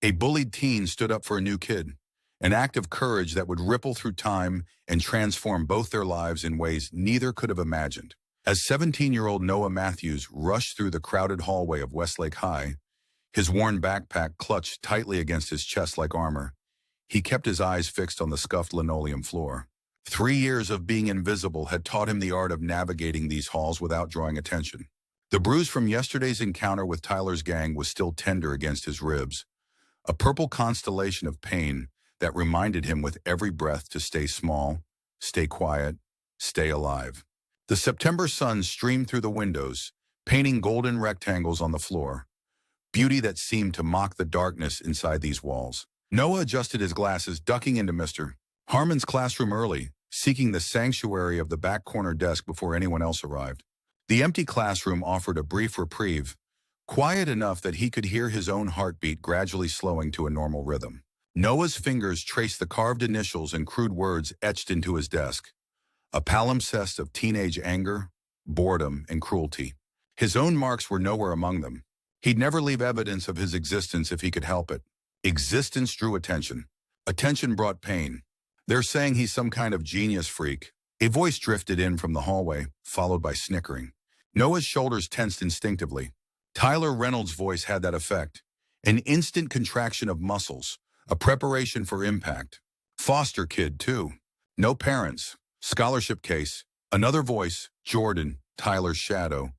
A bullied teen stood up for a new kid, an act of courage that would ripple through time and transform both their lives in ways neither could have imagined. As 17-year-old Noah Matthews rushed through the crowded hallway of Westlake High, his worn backpack clutched tightly against his chest like armor, he kept his eyes fixed on the scuffed linoleum floor. 3 years of being invisible had taught him the art of navigating these halls without drawing attention. The bruise from yesterday's encounter with Tyler's gang was still tender against his ribs, a purple constellation of pain that reminded him with every breath to stay small, stay quiet, stay alive. The September sun streamed through the windows, painting golden rectangles on the floor, beauty that seemed to mock the darkness inside these walls. Noah adjusted his glasses, ducking into Mr. Harmon's classroom early, seeking the sanctuary of the back corner desk before anyone else arrived. The empty classroom offered a brief reprieve, quiet enough that he could hear his own heartbeat gradually slowing to a normal rhythm. Noah's fingers traced the carved initials and crude words etched into his desk, a palimpsest of teenage anger, boredom, and cruelty. His own marks were nowhere among them. He'd never leave evidence of his existence if he could help it. Existence drew attention. Attention brought pain. They're saying he's some kind of genius freak. A voice drifted in from the hallway, followed by snickering. Noah's shoulders tensed instinctively. Tyler Reynolds' voice had that effect. An instant contraction of muscles, a preparation for impact. Foster kid, too. No parents. Scholarship case. Another voice, Jordan, Tyler's shadow,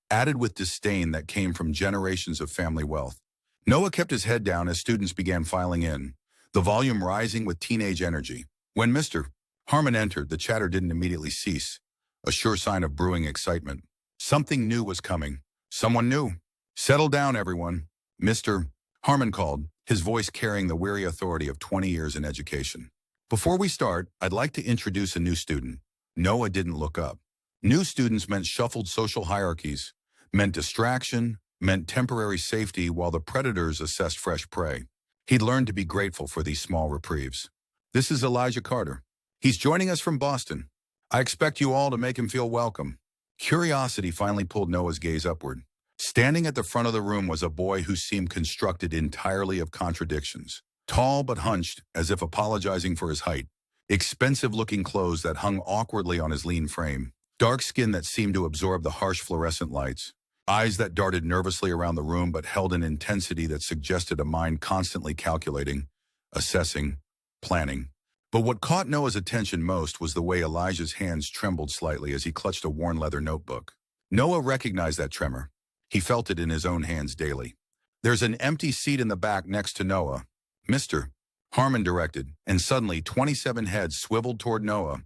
added with disdain that came from generations of family wealth. Noah kept his head down as students began filing in, the volume rising with teenage energy. When Mr. Harmon entered, the chatter didn't immediately cease, a sure sign of brewing excitement. Something new was coming. Someone new. "Settle down, everyone," Mr. Harmon called, his voice carrying the weary authority of 20 years in education. "Before we start, I'd like to introduce a new student." Noah didn't look up. New students meant shuffled social hierarchies, meant distraction, meant temporary safety while the predators assessed fresh prey. He'd learned to be grateful for these small reprieves. "This is Elijah Carter. He's joining us from Boston. I expect you all to make him feel welcome." Curiosity finally pulled Noah's gaze upward. Standing at the front of the room was a boy who seemed constructed entirely of contradictions. Tall but hunched, as if apologizing for his height. Expensive-looking clothes that hung awkwardly on his lean frame. Dark skin that seemed to absorb the harsh fluorescent lights. Eyes that darted nervously around the room but held an intensity that suggested a mind constantly calculating, assessing, planning. But what caught Noah's attention most was the way Elijah's hands trembled slightly as he clutched a worn leather notebook. Noah recognized that tremor. He felt it in his own hands daily. "There's an empty seat in the back next to Noah," Mr. Harmon directed, and suddenly 27 heads swiveled toward Noah,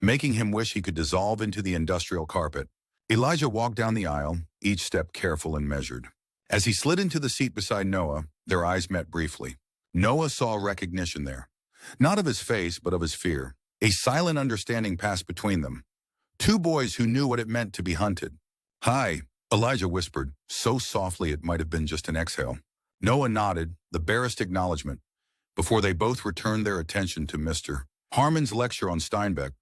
making him wish he could dissolve into the industrial carpet. Elijah walked down the aisle, each step careful and measured. As he slid into the seat beside Noah, their eyes met briefly. Noah saw recognition there. Not of his face, but of his fear. A silent understanding passed between them. Two boys who knew what it meant to be hunted. "Hi," Elijah whispered, so softly it might have been just an exhale. Noah nodded, the barest acknowledgement, before they both returned their attention to Mr. Harmon's lecture on Steinbeck.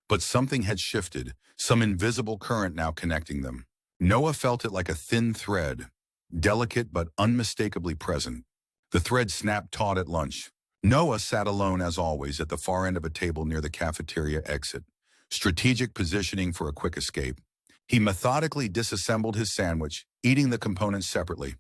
But something had shifted, some invisible current now connecting them. Noah felt it like a thin thread, delicate but unmistakably present. The thread snapped taut at lunch. Noah sat alone as always at the far end of a table near the cafeteria exit, strategic positioning for a quick escape. He methodically disassembled his sandwich, eating the components separately.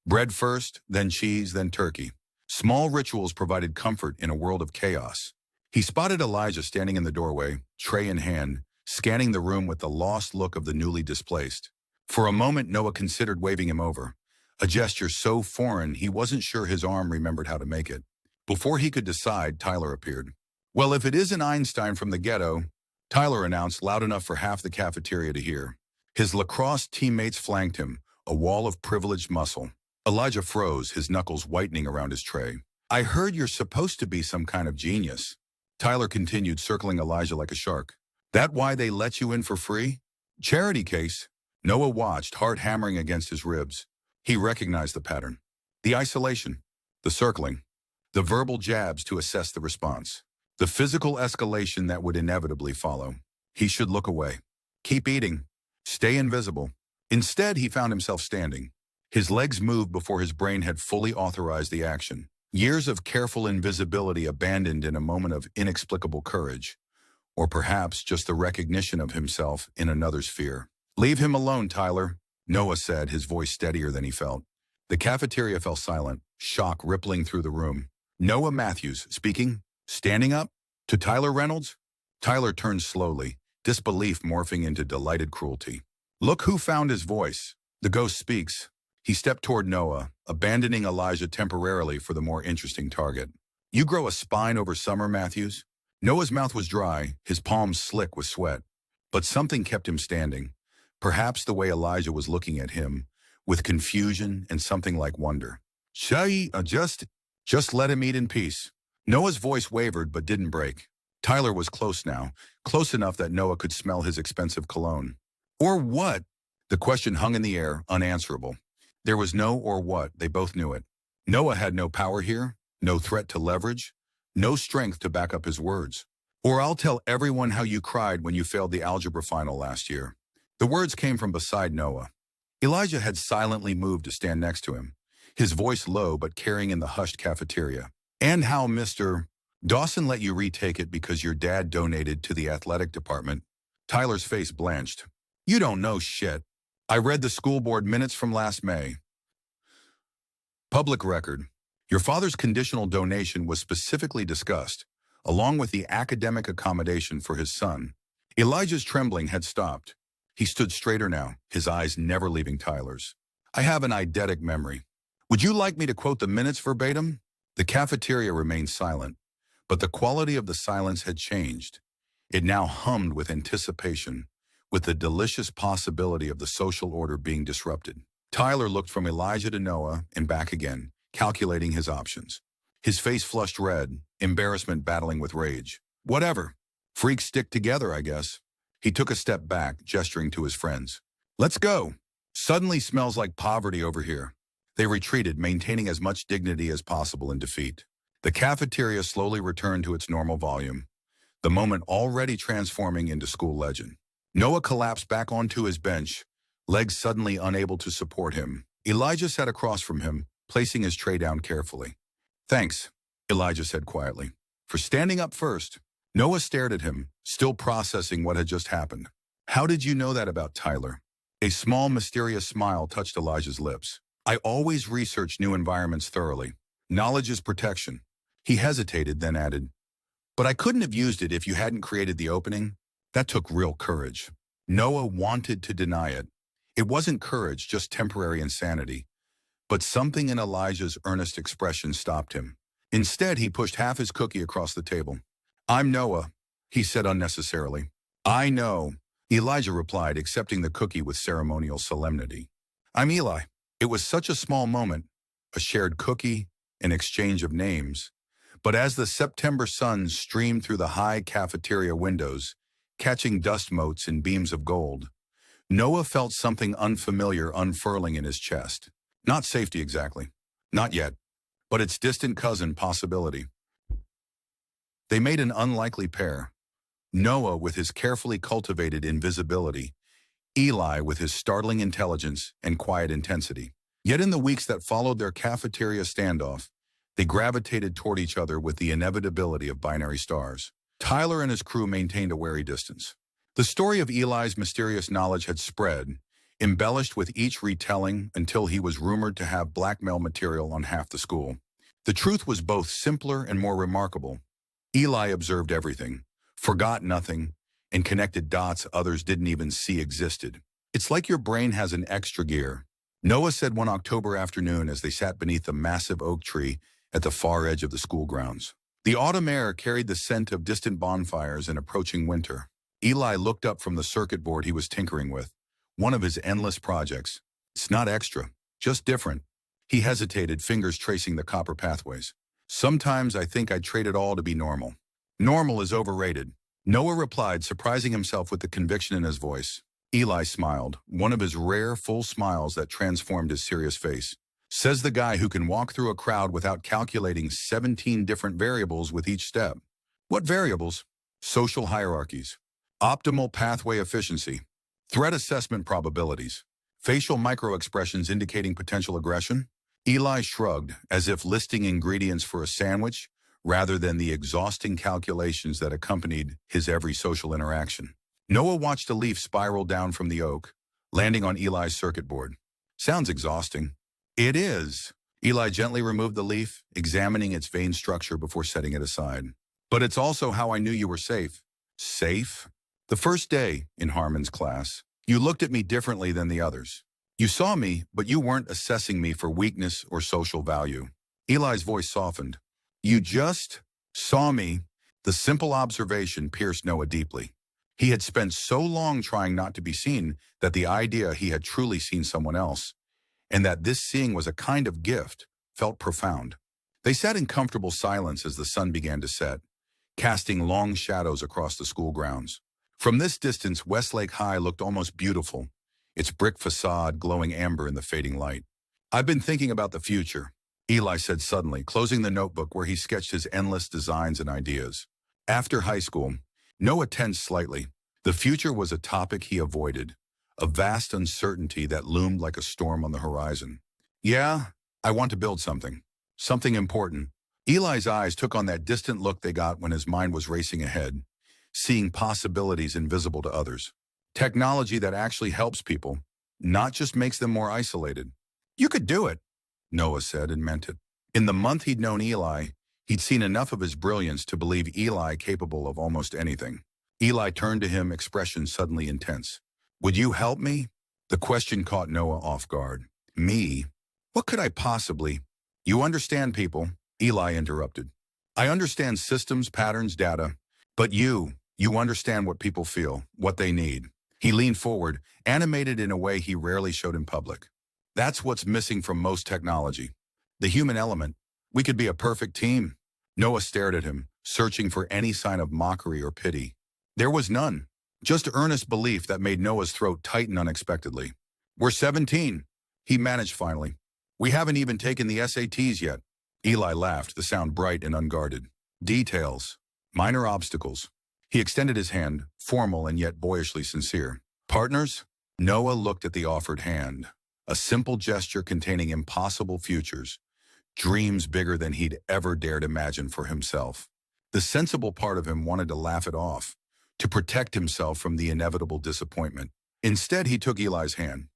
Bread first, then cheese, then turkey. Small rituals provided comfort in a world of chaos. He spotted Elijah standing in the doorway, tray in hand, scanning the room with the lost look of the newly displaced. For a moment, Noah considered waving him over, a gesture so foreign he wasn't sure his arm remembered how to make it. Before he could decide, Tyler appeared. "Well, if it isn't Einstein from the ghetto," Tyler announced loud enough for half the cafeteria to hear. His lacrosse teammates flanked him, a wall of privileged muscle. Elijah froze, his knuckles whitening around his tray. "I heard you're supposed to be some kind of genius." Tyler continued, circling Elijah like a shark. "That why they let you in for free?" "Charity case." Noah watched, heart hammering against his ribs. He recognized the pattern. The isolation, the circling, the verbal jabs to assess the response, the physical escalation that would inevitably follow. He should look away. Keep eating. Stay invisible. Instead, he found himself standing. His legs moved before his brain had fully authorized the action. Years of careful invisibility abandoned in a moment of inexplicable courage, or perhaps just the recognition of himself in another's fear. "Leave him alone, Tyler," Noah said, his voice steadier than he felt. The cafeteria fell silent, shock rippling through the room. Noah Matthews, speaking, standing up, to Tyler Reynolds. Tyler turned slowly, disbelief morphing into delighted cruelty. "Look who found his voice. The ghost speaks." He stepped toward Noah, abandoning Elijah temporarily for the more interesting target. "You grow a spine over summer, Matthews?" Noah's mouth was dry, his palms slick with sweat. But something kept him standing. Perhaps the way Elijah was looking at him, with confusion and something like wonder. "Shay, just let him eat in peace." Noah's voice wavered but didn't break. Tyler was close now, close enough that Noah could smell his expensive cologne. "Or what?" The question hung in the air, unanswerable. There was no or what, they both knew it. Noah had no power here, no threat to leverage, no strength to back up his words. "Or I'll tell everyone how you cried when you failed the algebra final last year." The words came from beside Noah. Elijah had silently moved to stand next to him, his voice low but carrying in the hushed cafeteria. "And how Mr. Dawson let you retake it because your dad donated to the athletic department." Tyler's face blanched. "You don't know shit. I read the school board minutes from last May. Public record. Your father's conditional donation was specifically discussed, along with the academic accommodation for his son." Elijah's trembling had stopped. He stood straighter now, his eyes never leaving Tyler's. "I have an eidetic memory. Would you like me to quote the minutes verbatim?" The cafeteria remained silent, but the quality of the silence had changed. It now hummed with anticipation, with the delicious possibility of the social order being disrupted. Tyler looked from Elijah to Noah and back again, calculating his options. His face flushed red, embarrassment battling with rage. "Whatever. Freaks stick together, I guess." He took a step back, gesturing to his friends. "Let's go. Suddenly smells like poverty over here." They retreated, maintaining as much dignity as possible in defeat. The cafeteria slowly returned to its normal volume, the moment already transforming into school legend. Noah collapsed back onto his bench, legs suddenly unable to support him. Elijah sat across from him, placing his tray down carefully. "Thanks," Elijah said quietly, "for standing up first." Noah stared at him, still processing what had just happened. "How did you know that about Tyler?" A small, mysterious smile touched Elijah's lips. "I always research new environments thoroughly. Knowledge is protection." He hesitated, then added, "But I couldn't have used it if you hadn't created the opening." That took real courage. Noah wanted to deny it. It wasn't courage, just temporary insanity. But something in Elijah's earnest expression stopped him. Instead, he pushed half his cookie across the table. "I'm Noah," he said unnecessarily. "I know," Elijah replied, accepting the cookie with ceremonial solemnity. "I'm Eli." It was such a small moment, a shared cookie, an exchange of names. But as the September sun streamed through the high cafeteria windows, catching dust motes in beams of gold, Noah felt something unfamiliar unfurling in his chest. Not safety exactly. Not yet. But its distant cousin, possibility. They made an unlikely pair. Noah with his carefully cultivated invisibility, Eli with his startling intelligence and quiet intensity. Yet in the weeks that followed their cafeteria standoff, they gravitated toward each other with the inevitability of binary stars. Tyler and his crew maintained a wary distance. The story of Eli's mysterious knowledge had spread, embellished with each retelling until he was rumored to have blackmail material on half the school. The truth was both simpler and more remarkable. Eli observed everything, forgot nothing, and connected dots others didn't even see existed. "It's like your brain has an extra gear," Noah said one October afternoon as they sat beneath the massive oak tree at the far edge of the school grounds. The autumn air carried the scent of distant bonfires and approaching winter. Eli looked up from the circuit board he was tinkering with, one of his endless projects. "It's not extra, just different." He hesitated, fingers tracing the copper pathways. "Sometimes I think I'd trade it all to be normal." "Normal is overrated," Noah replied, surprising himself with the conviction in his voice. Eli smiled, one of his rare, full smiles that transformed his serious face. "Says the guy who can walk through a crowd without calculating 17 different variables with each step." "What variables?" "Social hierarchies, optimal pathway efficiency, threat assessment probabilities, Facial microexpressions indicating potential aggression? Eli shrugged, as if listing ingredients for a sandwich rather than the exhausting calculations that accompanied his every social interaction. Noah watched a leaf spiral down from the oak, landing on Eli's circuit board. Sounds exhausting. It is. Eli gently removed the leaf, examining its vein structure before setting it aside. But it's also how I knew you were safe. Safe? The first day in Harmon's class, you looked at me differently than the others. You saw me, but you weren't assessing me for weakness or social value. Eli's voice softened. You just saw me. The simple observation pierced Noah deeply. He had spent so long trying not to be seen that the idea he had truly seen someone else, and that this seeing was a kind of gift, felt profound. They sat in comfortable silence as the sun began to set, casting long shadows across the school grounds. From this distance, Westlake High looked almost beautiful, its brick facade glowing amber in the fading light. I've been thinking about the future, Eli said suddenly, closing the notebook where he sketched his endless designs and ideas. After high school, Noah tensed slightly. The future was a topic he avoided, a vast uncertainty that loomed like a storm on the horizon. Yeah, I want to build something. Something important. Eli's eyes took on that distant look they got when his mind was racing ahead, seeing possibilities invisible to others. Technology that actually helps people, not just makes them more isolated. You could do it, Noah said and meant it. In the month he'd known Eli, he'd seen enough of his brilliance to believe Eli capable of almost anything. Eli turned to him, expression suddenly intense. Would you help me? The question caught Noah off guard. Me? What could I possibly? You understand people, Eli interrupted. I understand systems, patterns, data. But you understand what people feel, what they need. He leaned forward, animated in a way he rarely showed in public. That's what's missing from most technology. The human element. We could be a perfect team. Noah stared at him, searching for any sign of mockery or pity. There was none. Just earnest belief that made Noah's throat tighten unexpectedly. We're 17, he managed finally. We haven't even taken the SATs yet. Eli laughed, the sound bright and unguarded. Details. Minor obstacles. He extended his hand, formal and yet boyishly sincere. Partners? Noah looked at the offered hand. A simple gesture containing impossible futures. Dreams bigger than he'd ever dared imagine for himself. The sensible part of him wanted to laugh it off, to protect himself from the inevitable disappointment. Instead, he took Eli's hand.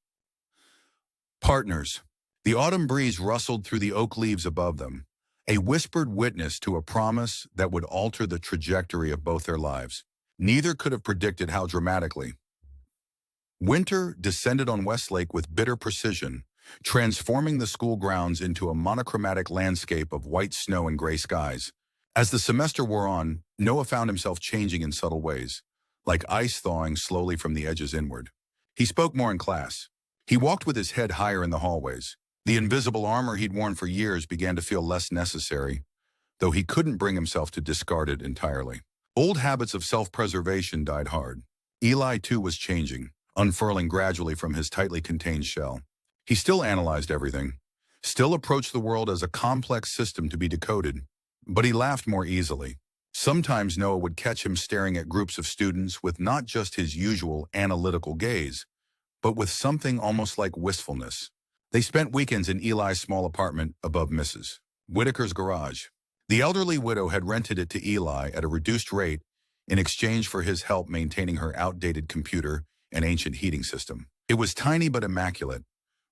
Partners. The autumn breeze rustled through the oak leaves above them, a whispered witness to a promise that would alter the trajectory of both their lives. Neither could have predicted how dramatically. Winter descended on Westlake with bitter precision, transforming the school grounds into a monochromatic landscape of white snow and gray skies. As the semester wore on, Noah found himself changing in subtle ways, like ice thawing slowly from the edges inward. He spoke more in class. He walked with his head higher in the hallways. The invisible armor he'd worn for years began to feel less necessary, though he couldn't bring himself to discard it entirely. Old habits of self-preservation died hard. Eli, too, was changing, unfurling gradually from his tightly contained shell. He still analyzed everything, still approached the world as a complex system to be decoded, but he laughed more easily. Sometimes Noah would catch him staring at groups of students with not just his usual analytical gaze, but with something almost like wistfulness. They spent weekends in Eli's small apartment above Mrs. Whitaker's garage. The elderly widow had rented it to Eli at a reduced rate in exchange for his help maintaining her outdated computer and ancient heating system. It was tiny but immaculate,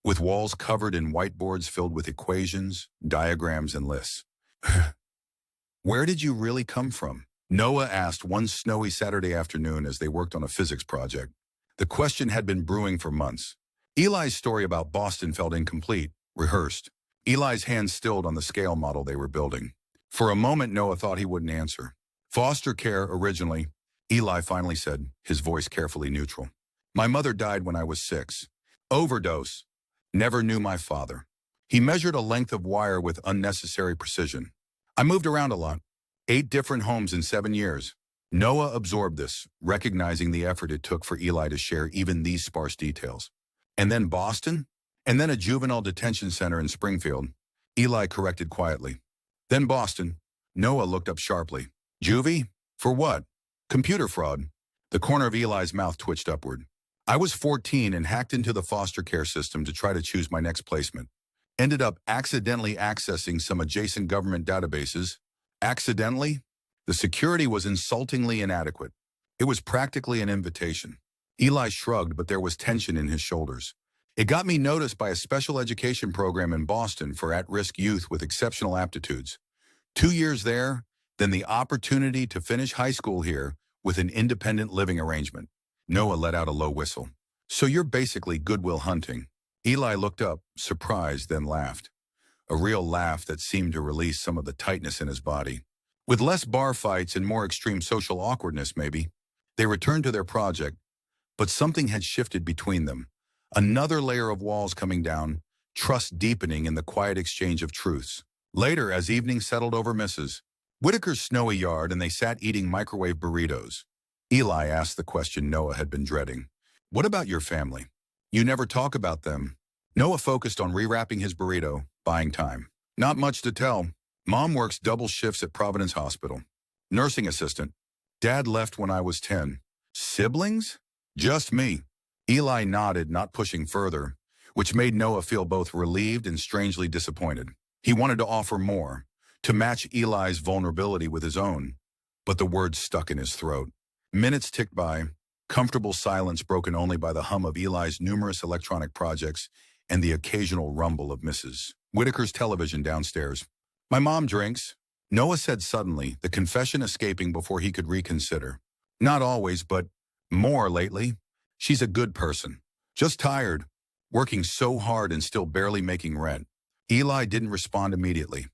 with walls covered in whiteboards filled with equations, diagrams, and lists. Where did you really come from? Noah asked one snowy Saturday afternoon as they worked on a physics project. The question had been brewing for months. Eli's story about Boston felt incomplete, rehearsed. Eli's hands stilled on the scale model they were building. For a moment, Noah thought he wouldn't answer. Foster care originally, Eli finally said, his voice carefully neutral. My mother died when I was 6. Overdose. Never knew my father. He measured a length of wire with unnecessary precision. I moved around a lot. 8 different homes in 7 years. Noah absorbed this, recognizing the effort it took for Eli to share even these sparse details. And then Boston? And then a juvenile detention center in Springfield. Eli corrected quietly. Then Boston. Noah looked up sharply. Juvie? For what? Computer fraud. The corner of Eli's mouth twitched upward. I was 14 and hacked into the foster care system to try to choose my next placement. Ended up accidentally accessing some adjacent government databases. Accidentally? The security was insultingly inadequate. It was practically an invitation. Eli shrugged, but there was tension in his shoulders. It got me noticed by a special education program in Boston for at-risk youth with exceptional aptitudes. 2 years there, then the opportunity to finish high school here with an independent living arrangement. Noah let out a low whistle. So you're basically Goodwill Hunting. Eli looked up, surprised, then laughed. A real laugh that seemed to release some of the tightness in his body. With less bar fights and more extreme social awkwardness, maybe. They returned to their project, but something had shifted between them. Another layer of walls coming down, trust deepening in the quiet exchange of truths. Later, as evening settled over Mrs. Whitaker's snowy yard and they sat eating microwave burritos, Eli asked the question Noah had been dreading. What about your family? You never talk about them. Noah focused on rewrapping his burrito, buying time. Not much to tell. Mom works double shifts at Providence Hospital. Nursing assistant. Dad left when I was 10. Siblings? Just me. Eli nodded, not pushing further, which made Noah feel both relieved and strangely disappointed. He wanted to offer more, to match Eli's vulnerability with his own, but the words stuck in his throat. Minutes ticked by, comfortable silence broken only by the hum of Eli's numerous electronic projects and the occasional rumble of Mrs. Whitaker's television downstairs. My mom drinks, Noah said suddenly, the confession escaping before he could reconsider. Not always, but more lately. She's a good person. Just tired, working so hard and still barely making rent. Eli didn't respond immediately,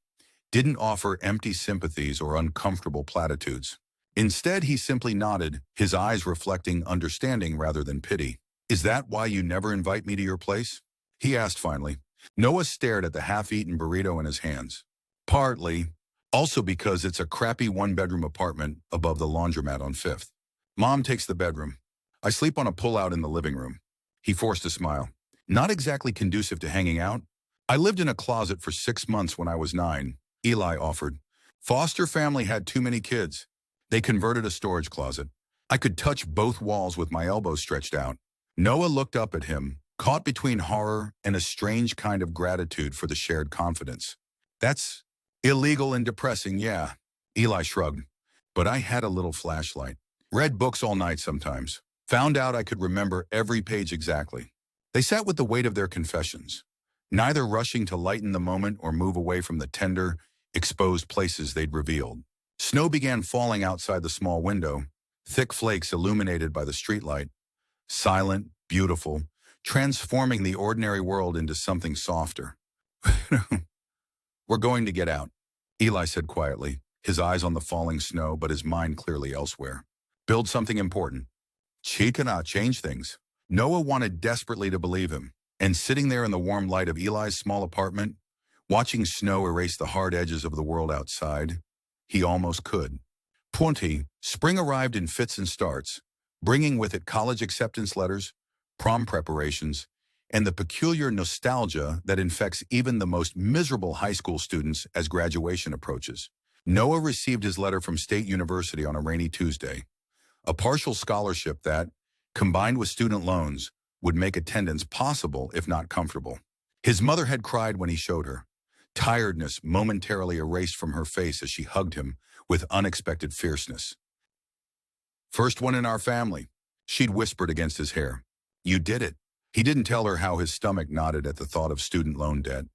didn't offer empty sympathies or uncomfortable platitudes. Instead, he simply nodded, his eyes reflecting understanding rather than pity. Is that why you never invite me to your place? He asked finally. Noah stared at the half-eaten burrito in his hands. Partly. Also because it's a crappy one-bedroom apartment above the laundromat on 5th. Mom takes the bedroom. I sleep on a pull-out in the living room. He forced a smile. Not exactly conducive to hanging out. I lived in a closet for 6 months when I was 9, Eli offered. Foster family had too many kids. They converted a storage closet. I could touch both walls with my elbows stretched out. Noah looked up at him, caught between horror and a strange kind of gratitude for the shared confidence. That's illegal and depressing, yeah. Eli shrugged. But I had a little flashlight. Read books all night sometimes. Found out I could remember every page exactly. They sat with the weight of their confessions, neither rushing to lighten the moment or move away from the tender, exposed places they'd revealed. Snow began falling outside the small window, thick flakes illuminated by the streetlight. Silent, beautiful, transforming the ordinary world into something softer. We're going to get out, Eli said quietly, his eyes on the falling snow but his mind clearly elsewhere. Build something important. Chikana, change things. Noah wanted desperately to believe him, and sitting there in the warm light of Eli's small apartment, watching snow erase the hard edges of the world outside, he almost could. Punti, spring arrived in fits and starts, bringing with it college acceptance letters, prom preparations, and the peculiar nostalgia that infects even the most miserable high school students as graduation approaches. Noah received his letter from State University on a rainy Tuesday, a partial scholarship that, combined with student loans, would make attendance possible if not comfortable. His mother had cried when he showed her, tiredness momentarily erased from her face as she hugged him with unexpected fierceness. First one in our family, she'd whispered against his hair. You did it. He didn't tell her how his stomach knotted at the thought of student loan debt,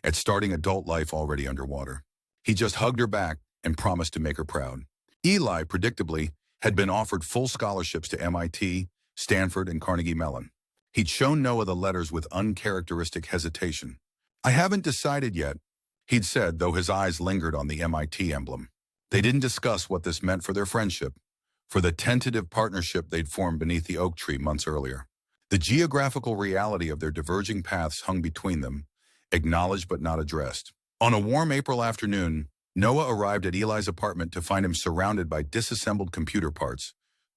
at starting adult life already underwater. He just hugged her back and promised to make her proud. Eli, predictably, had been offered full scholarships to MIT, Stanford, and Carnegie Mellon. He'd shown Noah the letters with uncharacteristic hesitation. I haven't decided yet, he'd said, though his eyes lingered on the MIT emblem. They didn't discuss what this meant for their friendship, for the tentative partnership they'd formed beneath the oak tree months earlier. The geographical reality of their diverging paths hung between them, acknowledged but not addressed. On a warm April afternoon, Noah arrived at Eli's apartment to find him surrounded by disassembled computer parts,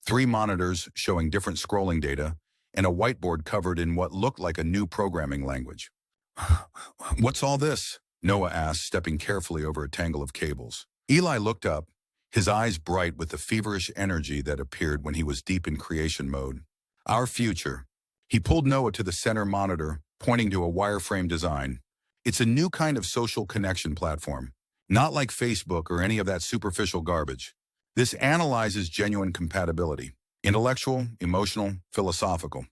3 monitors showing different scrolling data, and a whiteboard covered in what looked like a new programming language. What's all this? Noah asked, stepping carefully over a tangle of cables. Eli looked up, his eyes bright with the feverish energy that appeared when he was deep in creation mode. Our future, He pulled Noah to the center monitor, pointing to a wireframe design. It's a new kind of social connection platform, not like Facebook or any of that superficial garbage. This analyzes genuine compatibility, intellectual, emotional, philosophical.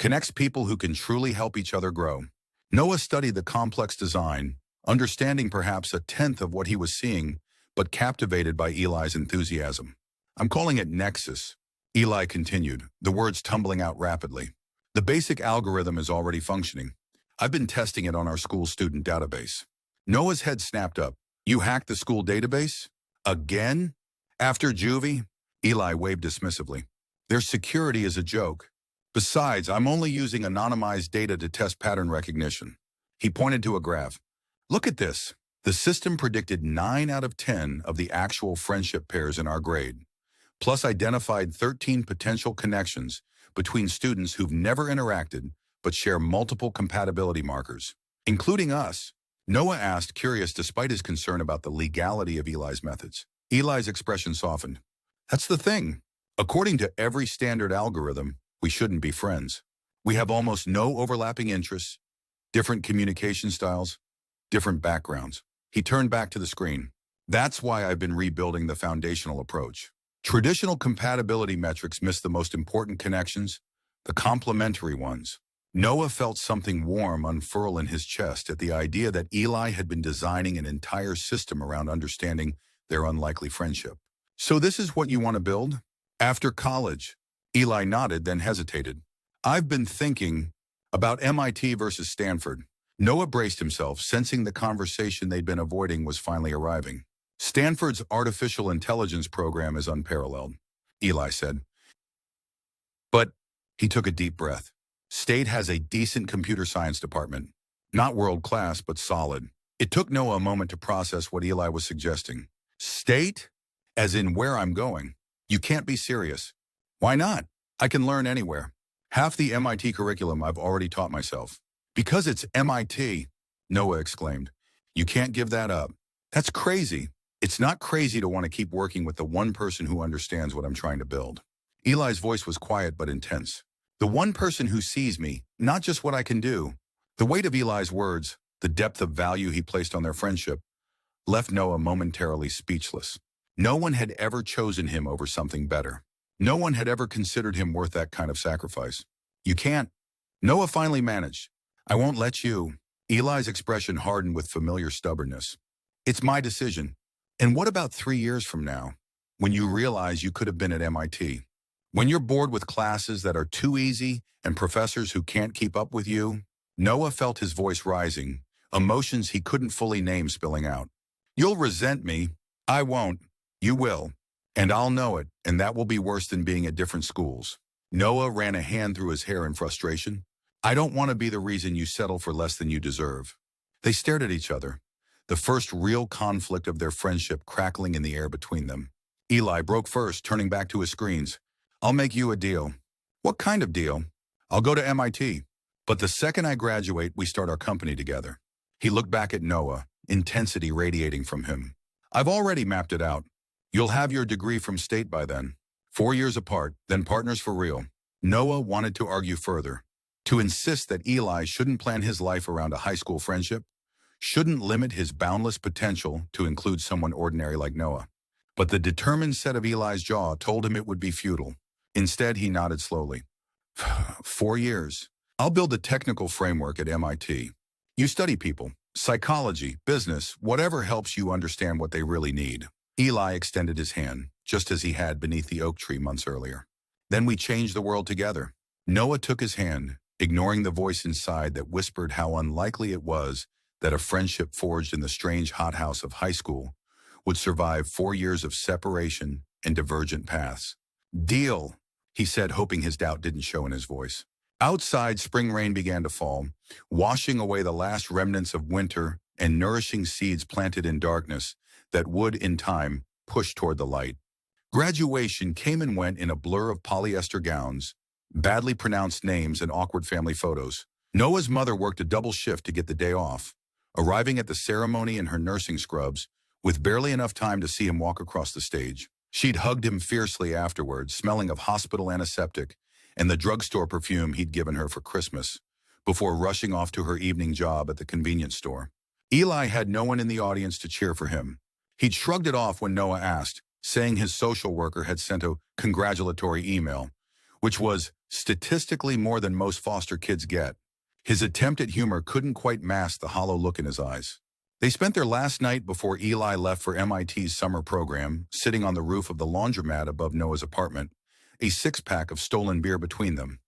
Connects people who can truly help each other grow. Noah studied the complex design, understanding perhaps a tenth of what he was seeing, but captivated by Eli's enthusiasm. I'm calling it Nexus. Eli continued, the words tumbling out rapidly. The basic algorithm is already functioning. I've been testing it on our school student database. Noah's head snapped up. You hacked the school database? Again? After juvie? Eli waved dismissively. Their security is a joke. Besides, I'm only using anonymized data to test pattern recognition. He pointed to a graph. Look at this. The system predicted 9 out of 10 of the actual friendship pairs in our grade, plus identified 13 potential connections between students who've never interacted but share multiple compatibility markers, including us. Noah asked, curious despite his concern about the legality of Eli's methods. Eli's expression softened. That's the thing. According to every standard algorithm, we shouldn't be friends. We have almost no overlapping interests, different communication styles, different backgrounds. He turned back to the screen. That's why I've been rebuilding the foundational approach. Traditional compatibility metrics miss the most important connections, the complementary ones. Noah felt something warm unfurl in his chest at the idea that Eli had been designing an entire system around understanding their unlikely friendship. So this is what you want to build? After college, Eli nodded, then hesitated. I've been thinking about MIT versus Stanford. Noah braced himself, sensing the conversation they'd been avoiding was finally arriving. Stanford's artificial intelligence program is unparalleled, Eli said. But he took a deep breath. State has a decent computer science department. Not world-class, but solid. It took Noah a moment to process what Eli was suggesting. State? As in where I'm going. You can't be serious. Why not? I can learn anywhere. Half the MIT curriculum I've already taught myself. Because it's MIT, Noah exclaimed. You can't give that up. That's crazy. It's not crazy to want to keep working with the one person who understands what I'm trying to build. Eli's voice was quiet but intense. The one person who sees me, not just what I can do. The weight of Eli's words, the depth of value he placed on their friendship, left Noah momentarily speechless. No one had ever chosen him over something better. No one had ever considered him worth that kind of sacrifice. You can't. Noah finally managed. I won't let you. Eli's expression hardened with familiar stubbornness. It's my decision. And what about 3 years from now, when you realize you could have been at MIT? When you're bored with classes that are too easy and professors who can't keep up with you? Noah felt his voice rising, emotions he couldn't fully name spilling out. You'll resent me. I won't. You will. And I'll know it, and that will be worse than being at different schools. Noah ran a hand through his hair in frustration. I don't want to be the reason you settle for less than you deserve. They stared at each other, the first real conflict of their friendship crackling in the air between them. Eli broke first, turning back to his screens. I'll make you a deal. What kind of deal? I'll go to MIT. But the second I graduate, we start our company together. He looked back at Noah, intensity radiating from him. I've already mapped it out. You'll have your degree from state by then. 4 years apart, then partners for real. Noah wanted to argue further, to insist that Eli shouldn't plan his life around a high school friendship, shouldn't limit his boundless potential to include someone ordinary like Noah. But the determined set of Eli's jaw told him it would be futile. Instead, he nodded slowly. 4 years. I'll build a technical framework at MIT. You study people, psychology, business, whatever helps you understand what they really need. Eli extended his hand, just as he had beneath the oak tree months earlier. Then we change the world together. Noah took his hand, ignoring the voice inside that whispered how unlikely it was that a friendship forged in the strange hothouse of high school would survive 4 years of separation and divergent paths. Deal, he said, hoping his doubt didn't show in his voice. Outside, spring rain began to fall, washing away the last remnants of winter and nourishing seeds planted in darkness that would, in time, push toward the light. Graduation came and went in a blur of polyester gowns, badly pronounced names, and awkward family photos. Noah's mother worked a double shift to get the day off, arriving at the ceremony in her nursing scrubs, with barely enough time to see him walk across the stage. She'd hugged him fiercely afterwards, smelling of hospital antiseptic and the drugstore perfume he'd given her for Christmas, before rushing off to her evening job at the convenience store. Eli had no one in the audience to cheer for him. He'd shrugged it off when Noah asked, saying his social worker had sent a congratulatory email, which was statistically more than most foster kids get. His attempt at humor couldn't quite mask the hollow look in his eyes. They spent their last night before Eli left for MIT's summer program, sitting on the roof of the laundromat above Noah's apartment, a six-pack of stolen beer between them.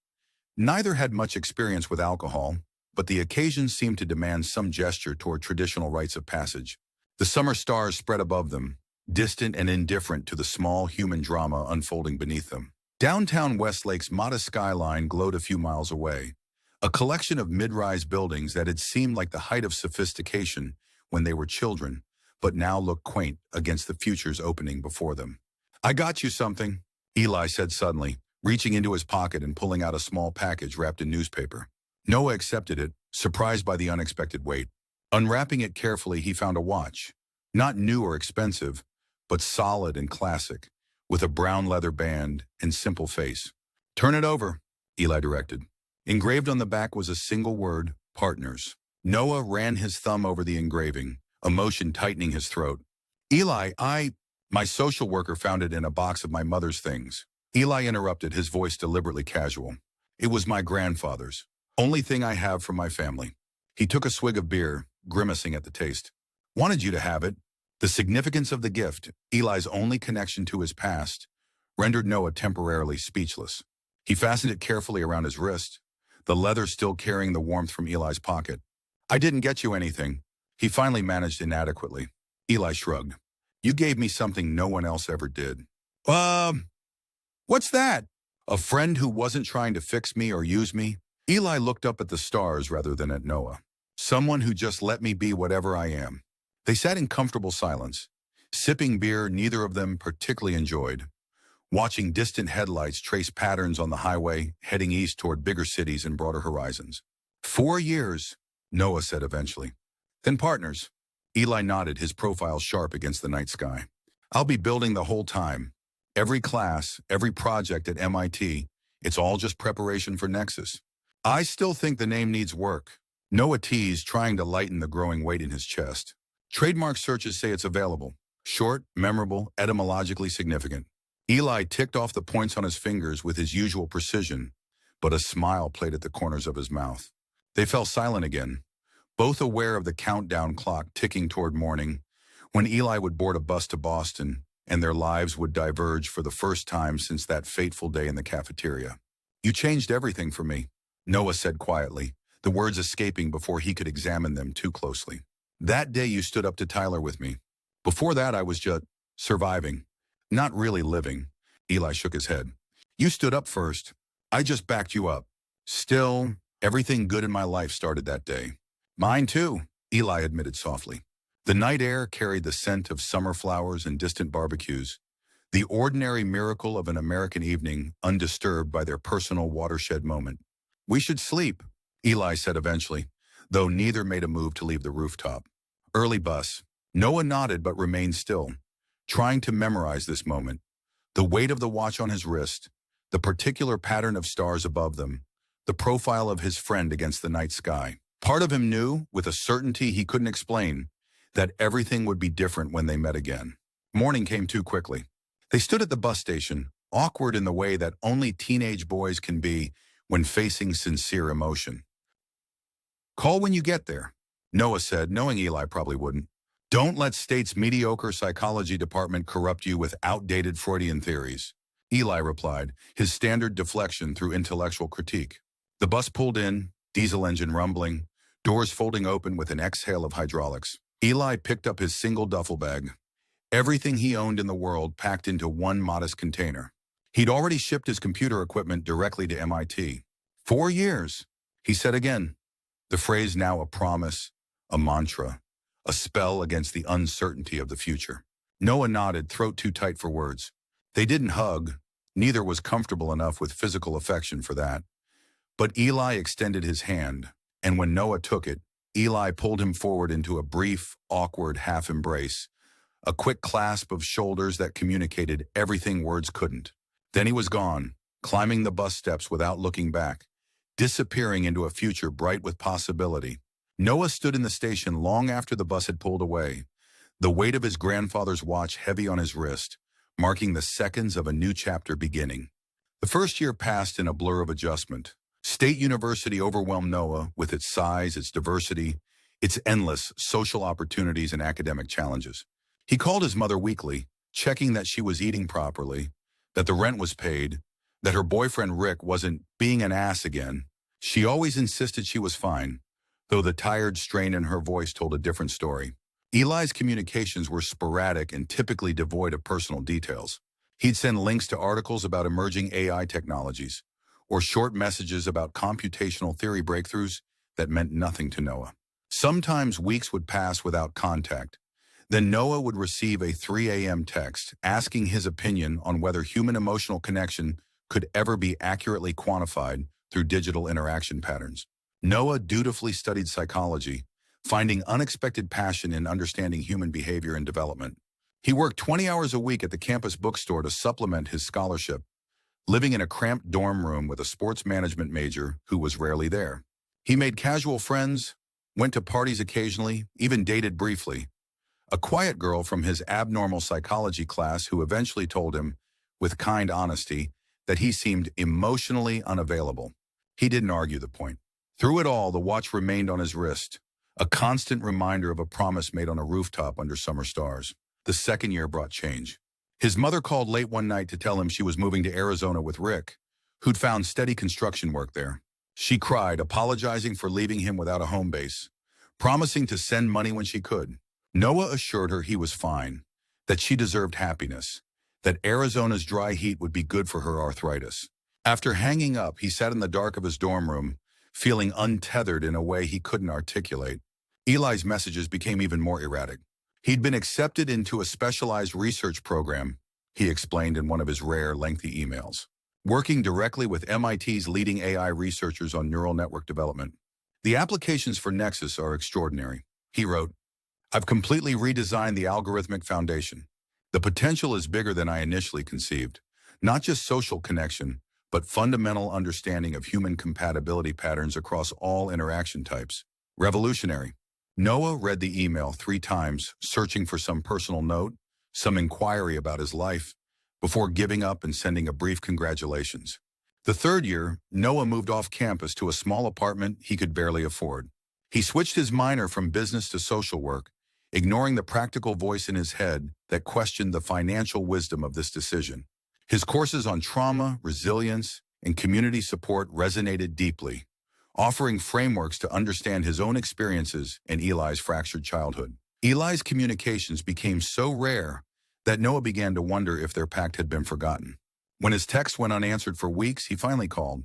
Neither had much experience with alcohol, but the occasion seemed to demand some gesture toward traditional rites of passage. The summer stars spread above them, distant and indifferent to the small human drama unfolding beneath them. Downtown Westlake's modest skyline glowed a few miles away, a collection of mid-rise buildings that had seemed like the height of sophistication when they were children, but now looked quaint against the future's opening before them. "I got you something," Eli said suddenly, reaching into his pocket and pulling out a small package wrapped in newspaper. Noah accepted it, surprised by the unexpected weight. Unwrapping it carefully, he found a watch. Not new or expensive, but solid and classic, with a brown leather band and simple face. "Turn it over," Eli directed. Engraved on the back was a single word, partners. Noah ran his thumb over the engraving, emotion tightening his throat. "Eli, my social worker found it in a box of my mother's things." Eli interrupted, his voice deliberately casual. "It was my grandfather's. Only thing I have from my family." He took a swig of beer, grimacing at the taste. "Wanted you to have it." The significance of the gift, Eli's only connection to his past, rendered Noah temporarily speechless. He fastened it carefully around his wrist, the leather still carrying the warmth from Eli's pocket. "I didn't get you anything," he finally managed inadequately. Eli shrugged. "You gave me something no one else ever did." What's that?" "A friend who wasn't trying to fix me or use me." Eli looked up at the stars rather than at Noah. "Someone who just let me be whatever I am." They sat in comfortable silence, sipping beer neither of them particularly enjoyed, watching distant headlights trace patterns on the highway, heading east toward bigger cities and broader horizons. 4 years, Noah said eventually. "Then partners." Eli nodded, his profile sharp against the night sky. "I'll be building the whole time. Every class, every project at MIT, it's all just preparation for Nexus." "I still think the name needs work," Noah teased, trying to lighten the growing weight in his chest. "Trademark searches say it's available. Short, memorable, etymologically significant." Eli ticked off the points on his fingers with his usual precision, but a smile played at the corners of his mouth. They fell silent again, both aware of the countdown clock ticking toward morning, when Eli would board a bus to Boston, and their lives would diverge for the first time since that fateful day in the cafeteria. "You changed everything for me," Noah said quietly, the words escaping before he could examine them too closely. "That day you stood up to Tyler with me. Before that I was just surviving. Not really living." Eli shook his head. "You stood up first. I just backed you up. Still, everything good in my life started that day." "Mine too," Eli admitted softly. The night air carried the scent of summer flowers and distant barbecues, the ordinary miracle of an American evening undisturbed by their personal watershed moment. "We should sleep," Eli said eventually, though neither made a move to leave the rooftop. "Early bus." Noah nodded but remained still, trying to memorize this moment. The weight of the watch on his wrist, the particular pattern of stars above them, the profile of his friend against the night sky. Part of him knew, with a certainty he couldn't explain, that everything would be different when they met again. Morning came too quickly. They stood at the bus station, awkward in the way that only teenage boys can be when facing sincere emotion. "Call when you get there," Noah said, knowing Eli probably wouldn't. "Don't let State's mediocre psychology department corrupt you with outdated Freudian theories," Eli replied, his standard deflection through intellectual critique. The bus pulled in, diesel engine rumbling, doors folding open with an exhale of hydraulics. Eli picked up his single duffel bag, everything he owned in the world packed into one modest container. He'd already shipped his computer equipment directly to MIT. 4 years, he said again, the phrase now a promise, a mantra, a spell against the uncertainty of the future. Noah nodded, throat too tight for words. They didn't hug, neither was comfortable enough with physical affection for that. But Eli extended his hand, and when Noah took it, Eli pulled him forward into a brief, awkward half-embrace, a quick clasp of shoulders that communicated everything words couldn't. Then he was gone, climbing the bus steps without looking back, disappearing into a future bright with possibility. Noah stood in the station long after the bus had pulled away, the weight of his grandfather's watch heavy on his wrist, marking the seconds of a new chapter beginning. The first year passed in a blur of adjustment. State University overwhelmed Noah with its size, its diversity, its endless social opportunities and academic challenges. He called his mother weekly, checking that she was eating properly, that the rent was paid, that her boyfriend Rick wasn't being an ass again. She always insisted she was fine, though the tired strain in her voice told a different story. Eli's communications were sporadic and typically devoid of personal details. He'd send links to articles about emerging AI technologies, or short messages about computational theory breakthroughs that meant nothing to Noah. Sometimes weeks would pass without contact. Then Noah would receive a 3 a.m. text asking his opinion on whether human emotional connection could ever be accurately quantified through digital interaction patterns. Noah dutifully studied psychology, finding unexpected passion in understanding human behavior and development. He worked 20 hours a week at the campus bookstore to supplement his scholarship, living in a cramped dorm room with a sports management major who was rarely there. He made casual friends, went to parties occasionally, even dated briefly. A quiet girl from his abnormal psychology class who eventually told him, with kind honesty, that he seemed emotionally unavailable. He didn't argue the point. Through it all, the watch remained on his wrist, a constant reminder of a promise made on a rooftop under summer stars. The second year brought change. His mother called late one night to tell him she was moving to Arizona with Rick, who'd found steady construction work there. She cried, apologizing for leaving him without a home base, promising to send money when she could. Noah assured her he was fine, that she deserved happiness, that Arizona's dry heat would be good for her arthritis. After hanging up, he sat in the dark of his dorm room, feeling untethered in a way he couldn't articulate. Eli's messages became even more erratic. He'd been accepted into a specialized research program, he explained in one of his rare, lengthy emails, working directly with MIT's leading AI researchers on neural network development. The applications for Nexus are extraordinary, he wrote. I've completely redesigned the algorithmic foundation. The potential is bigger than I initially conceived. Not just social connection, but fundamental understanding of human compatibility patterns across all interaction types. Revolutionary. Noah read the email 3 times, searching for some personal note, some inquiry about his life, before giving up and sending a brief congratulations. The third year, Noah moved off campus to a small apartment he could barely afford. He switched his minor from business to social work, ignoring the practical voice in his head that questioned the financial wisdom of this decision. His courses on trauma, resilience, and community support resonated deeply, offering frameworks to understand his own experiences and Eli's fractured childhood. Eli's communications became so rare that Noah began to wonder if their pact had been forgotten. When his text went unanswered for weeks, he finally called,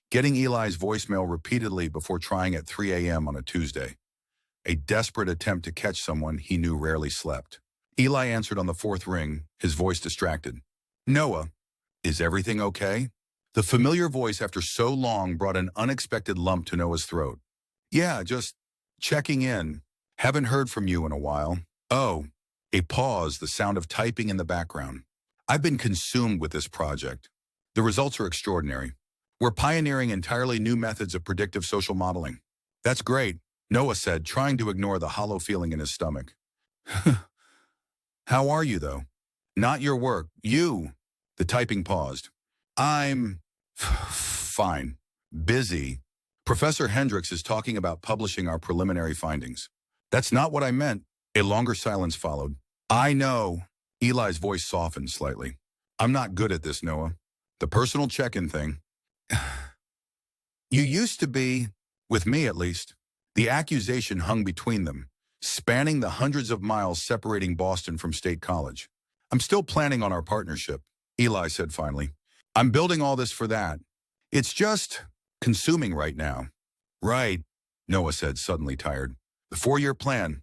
getting Eli's voicemail repeatedly before trying at 3 a.m. on a Tuesday, a desperate attempt to catch someone he knew rarely slept. Eli answered on the 4th ring, his voice distracted. Noah, is everything okay? The familiar voice after so long brought an unexpected lump to Noah's throat. Yeah, just checking in. Haven't heard from you in a while. Oh, a pause, the sound of typing in the background. I've been consumed with this project. The results are extraordinary. We're pioneering entirely new methods of predictive social modeling. That's great, Noah said, trying to ignore the hollow feeling in his stomach. How are you, though? Not your work. You. The typing paused. I'm fine. Busy. Professor Hendricks is talking about publishing our preliminary findings. That's not what I meant. A longer silence followed. I know. Eli's voice softened slightly. I'm not good at this, Noah. The personal check-in thing. You used to be, with me at least. The accusation hung between them, spanning the hundreds of miles separating Boston from State College. I'm still planning on our partnership, Eli said finally. I'm building all this for that. It's just consuming right now. Right, Noah said, suddenly tired. The 4-year plan.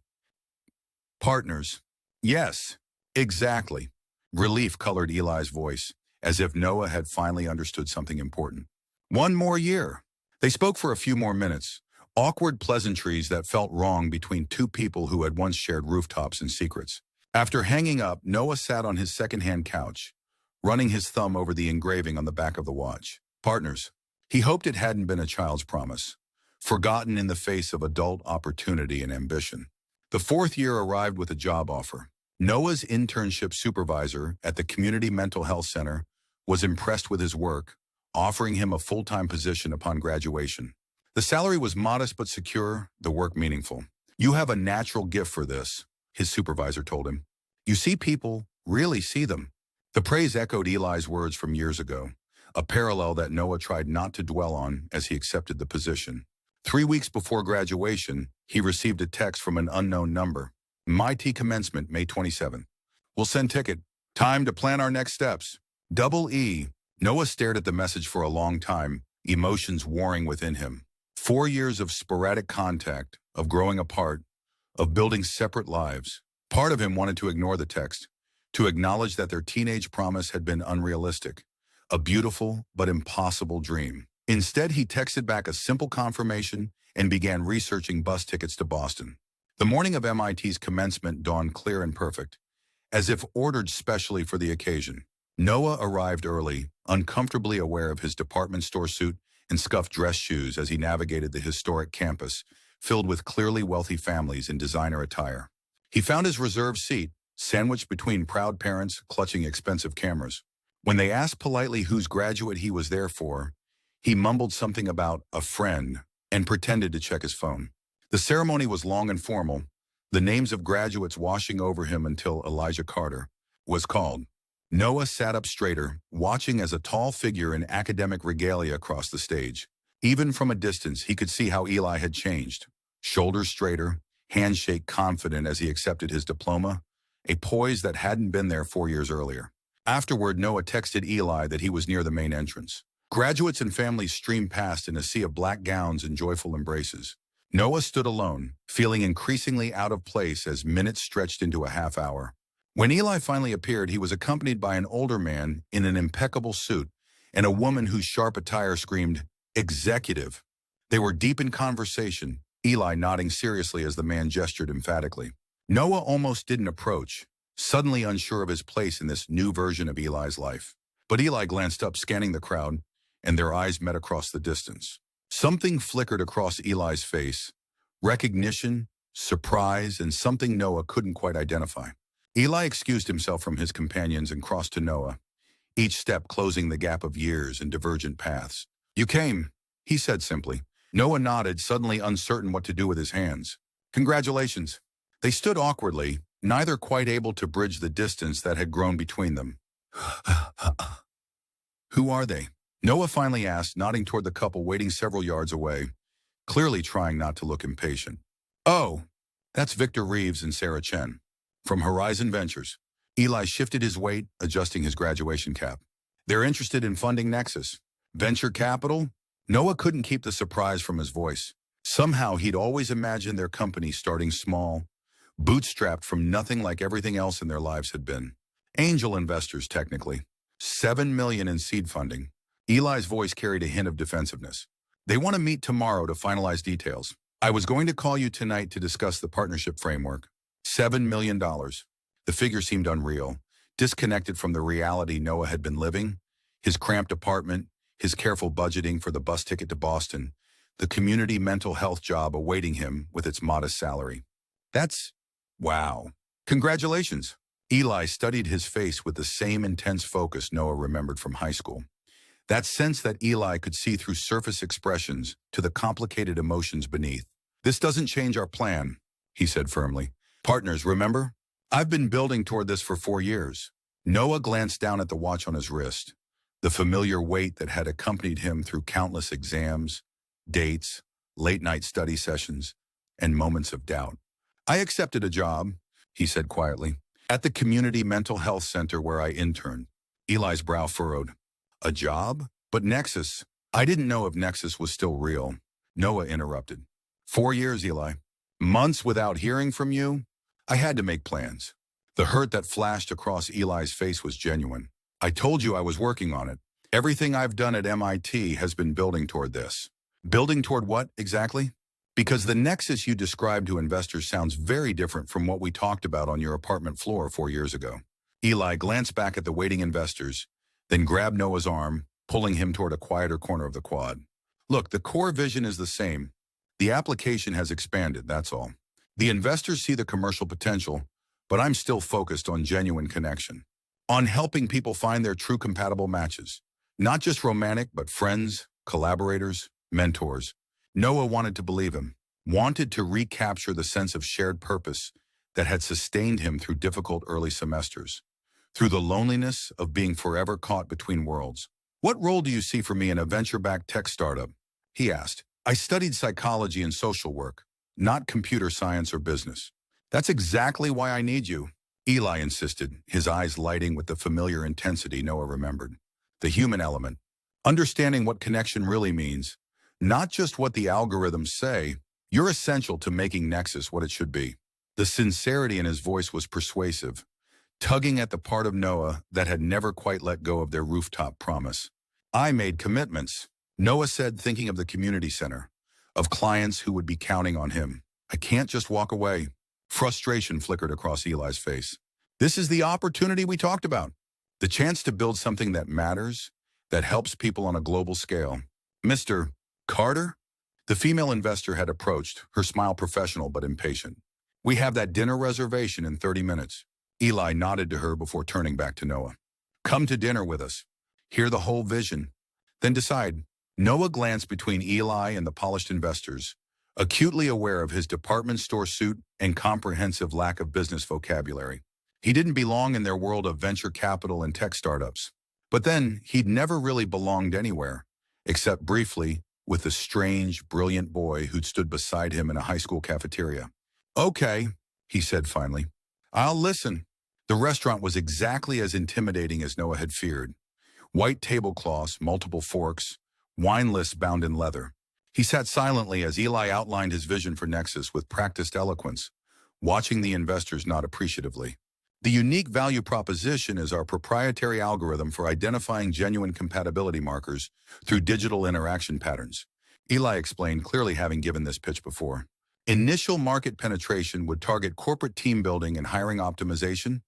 Partners. Yes, exactly. Relief colored Eli's voice, as if Noah had finally understood something important. 1 more year. They spoke for a few more minutes, awkward pleasantries that felt wrong between 2 people who had once shared rooftops and secrets. After hanging up, Noah sat on his secondhand couch, running his thumb over the engraving on the back of the watch. Partners. He hoped it hadn't been a child's promise, forgotten in the face of adult opportunity and ambition. The fourth year arrived with a job offer. Noah's internship supervisor at the Community Mental Health Center was impressed with his work, offering him a full-time position upon graduation. The salary was modest but secure, the work meaningful. "You have a natural gift for this," his supervisor told him. "You see people, really see them." The praise echoed Eli's words from years ago, a parallel that Noah tried not to dwell on as he accepted the position. 3 weeks before graduation, he received a text from an unknown number. "MIT commencement, May 27th. We'll send ticket. Time to plan our next steps. Double E." Noah stared at the message for a long time, emotions warring within him. 4 years of sporadic contact, of growing apart, of building separate lives. Part of him wanted to ignore the text, to acknowledge that their teenage promise had been unrealistic, a beautiful but impossible dream. Instead, he texted back a simple confirmation and began researching bus tickets to Boston. The morning of MIT's commencement dawned clear and perfect, as if ordered specially for the occasion. Noah arrived early, uncomfortably aware of his department store suit and scuffed dress shoes as he navigated the historic campus, filled with clearly wealthy families in designer attire. He found his reserved seat, sandwiched between proud parents clutching expensive cameras. When they asked politely whose graduate he was there for, he mumbled something about a friend and pretended to check his phone. The ceremony was long and formal, the names of graduates washing over him until Elijah Carter was called. Noah sat up straighter, watching as a tall figure in academic regalia crossed the stage. Even from a distance, he could see how Eli had changed. Shoulders straighter, handshake confident as he accepted his diploma, a poise that hadn't been there 4 years earlier. Afterward, Noah texted Eli that he was near the main entrance. Graduates and families streamed past in a sea of black gowns and joyful embraces. Noah stood alone, feeling increasingly out of place as minutes stretched into a half hour. When Eli finally appeared, he was accompanied by an older man in an impeccable suit and a woman whose sharp attire screamed, "Executive." They were deep in conversation, Eli nodding seriously as the man gestured emphatically. Noah almost didn't approach, suddenly unsure of his place in this new version of Eli's life. But Eli glanced up, scanning the crowd, and their eyes met across the distance. Something flickered across Eli's face, recognition, surprise, and something Noah couldn't quite identify. Eli excused himself from his companions and crossed to Noah, each step closing the gap of years and divergent paths. "You came," he said simply. Noah nodded, suddenly uncertain what to do with his hands. "Congratulations." They stood awkwardly, neither quite able to bridge the distance that had grown between them. "Who are they?" Noah finally asked, nodding toward the couple waiting several yards away, clearly trying not to look impatient. "Oh, that's Victor Reeves and Sarah Chen, from Horizon Ventures." Eli shifted his weight, adjusting his graduation cap. "They're interested in funding Nexus. Venture capital?" Noah couldn't keep the surprise from his voice. Somehow he'd always imagined their company starting small, bootstrapped from nothing like everything else in their lives had been. Angel investors, technically. $7 million in seed funding. Eli's voice carried a hint of defensiveness. "They want to meet tomorrow to finalize details. I was going to call you tonight to discuss the partnership framework. $7 million. The figure seemed unreal, disconnected from the reality Noah had been living, his cramped apartment, his careful budgeting for the bus ticket to Boston, the community mental health job awaiting him with its modest salary. "That's... wow. Congratulations." Eli studied his face with the same intense focus Noah remembered from high school. That sense that Eli could see through surface expressions to the complicated emotions beneath. "This doesn't change our plan," he said firmly. "Partners, remember? I've been building toward this for 4 years. Noah glanced down at the watch on his wrist, the familiar weight that had accompanied him through countless exams, dates, late-night study sessions, and moments of doubt. "I accepted a job," he said quietly, "at the Community Mental Health Center where I interned." Eli's brow furrowed. "A job? But Nexus..." "I didn't know if Nexus was still real," Noah interrupted. 4 years, Eli. Months without hearing from you? I had to make plans." The hurt that flashed across Eli's face was genuine. "I told you I was working on it. Everything I've done at MIT has been building toward this." "Building toward what, exactly?" "Because the Nexus you described to investors sounds very different from what we talked about on your apartment floor 4 years ago. Eli glanced back at the waiting investors, then grabbed Noah's arm, pulling him toward a quieter corner of the quad. Look, the core vision is the same. The application has expanded, that's all. The investors see the commercial potential, but I'm still focused on genuine connection. On helping people find their true compatible matches. Not just romantic, but friends, collaborators, mentors. Noah wanted to believe him, wanted to recapture the sense of shared purpose that had sustained him through difficult early semesters, through the loneliness of being forever caught between worlds. What role do you see for me in a venture-backed tech startup? He asked. I studied psychology and social work, not computer science or business. That's exactly why I need you, Eli insisted, his eyes lighting with the familiar intensity Noah remembered. The human element. Understanding what connection really means, not just what the algorithms say. You're essential to making Nexus what it should be. The sincerity in his voice was persuasive, tugging at the part of Noah that had never quite let go of their rooftop promise. I made commitments, Noah said, thinking of the community center, of clients who would be counting on him. I can't just walk away. Frustration flickered across Eli's face. This is the opportunity we talked about. The chance to build something that matters, that helps people on a global scale. Mr. Carter? The female investor had approached, her smile professional but impatient. We have that dinner reservation in 30 minutes. Eli nodded to her before turning back to Noah. Come to dinner with us. Hear the whole vision. Then decide. Noah glanced between Eli and the polished investors, acutely aware of his department store suit and comprehensive lack of business vocabulary. He didn't belong in their world of venture capital and tech startups. But then, he'd never really belonged anywhere, except briefly with the strange, brilliant boy who'd stood beside him in a high school cafeteria. Okay, he said finally. I'll listen. The restaurant was exactly as intimidating as Noah had feared. White tablecloths, multiple forks, wine lists bound in leather. He sat silently as Eli outlined his vision for Nexus with practiced eloquence, watching the investors nod appreciatively. The unique value proposition is our proprietary algorithm for identifying genuine compatibility markers through digital interaction patterns. Eli explained, clearly having given this pitch before. Initial market penetration would target corporate team building and hiring optimization,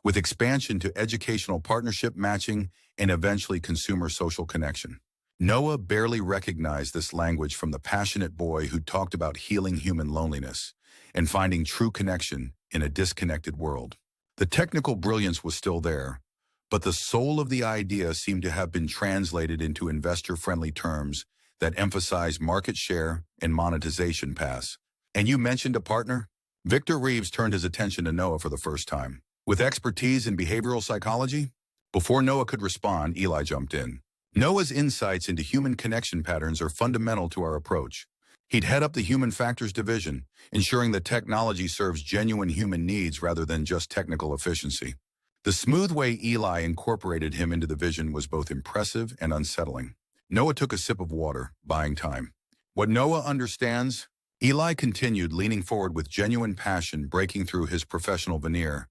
with expansion to educational partnership matching and eventually consumer social connection. Noah barely recognized this language from the passionate boy who talked about healing human loneliness and finding true connection in a disconnected world. The technical brilliance was still there, but the soul of the idea seemed to have been translated into investor-friendly terms that emphasize market share and monetization paths. And you mentioned a partner? Victor Reeves turned his attention to Noah for the first time. With expertise in behavioral psychology? Before Noah could respond, Eli jumped in. Noah's insights into human connection patterns are fundamental to our approach. He'd head up the Human Factors Division, ensuring that technology serves genuine human needs rather than just technical efficiency. The smooth way Eli incorporated him into the vision was both impressive and unsettling. Noah took a sip of water, buying time. What Noah understands, Eli continued, leaning forward with genuine passion breaking through his professional veneer,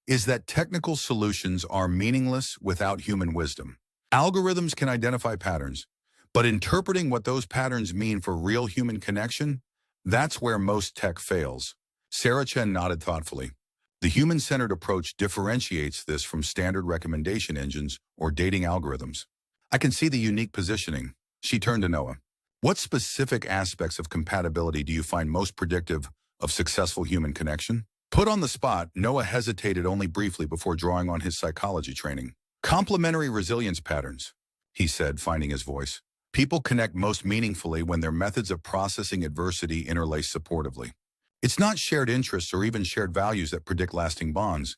is that technical solutions are meaningless without human wisdom. Algorithms can identify patterns, but interpreting what those patterns mean for real human connection, that's where most tech fails. Sarah Chen nodded thoughtfully. The human-centered approach differentiates this from standard recommendation engines or dating algorithms. I can see the unique positioning. She turned to Noah. What specific aspects of compatibility do you find most predictive of successful human connection? Put on the spot, Noah hesitated only briefly before drawing on his psychology training. Complementary resilience patterns, he said, finding his voice. People connect most meaningfully when their methods of processing adversity interlace supportively. It's not shared interests or even shared values that predict lasting bonds.